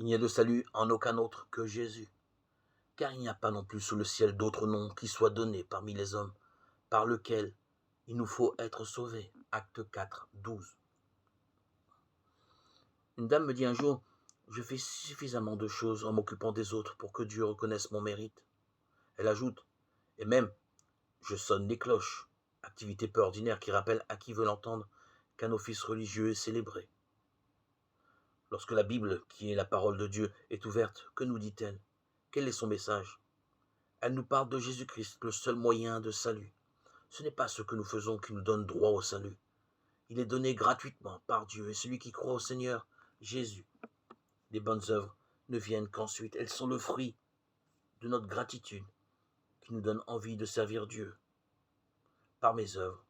Il n'y a de salut en aucun autre que Jésus, car il n'y a pas non plus sous le ciel d'autre nom qui soit donné parmi les hommes, par lequel il nous faut être sauvés. Acte 4, 12. Une dame me dit un jour, je fais suffisamment de choses en m'occupant des autres pour que Dieu reconnaisse mon mérite. Elle ajoute, et même, je sonne les cloches, activité peu ordinaire qui rappelle à qui veut l'entendre qu'un office religieux est célébré. Lorsque la Bible, qui est la parole de Dieu, est ouverte, que nous dit-elle? Quel est son message? Elle nous parle de Jésus-Christ, le seul moyen de salut. Ce n'est pas ce que nous faisons qui nous donne droit au salut. Il est donné gratuitement par Dieu, et celui qui croit au Seigneur Jésus. Les bonnes œuvres ne viennent qu'ensuite. Elles sont le fruit de notre gratitude qui nous donne envie de servir Dieu. Par mes œuvres,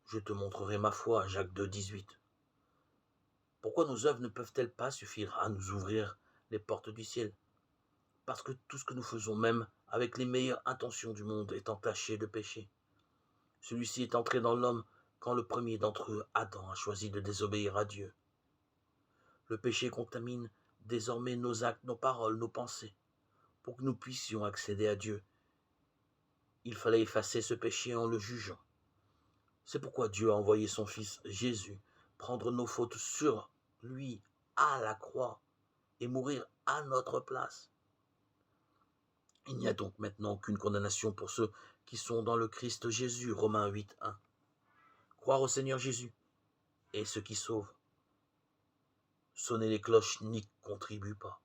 je te montrerai ma foi, Jacques 2, 18. Pourquoi nos œuvres ne peuvent-elles pas suffire à nous ouvrir les portes du ciel? Parce que tout ce que nous faisons, même avec les meilleures intentions du monde, est entaché de péché. Celui-ci est entré dans l'homme quand le premier d'entre eux, Adam, a choisi de désobéir à Dieu. Le péché contamine désormais nos actes, nos paroles, nos pensées. Pour que nous puissions accéder à Dieu, il fallait effacer ce péché en le jugeant. C'est pourquoi Dieu a envoyé son Fils Jésus prendre nos fautes sur lui à la croix et mourir à notre place. Il n'y a donc maintenant aucune condamnation pour ceux qui sont dans le Christ Jésus, Romains 8, 1. Croire au Seigneur Jésus est ce qui sauve. Sonner les cloches n'y contribue pas.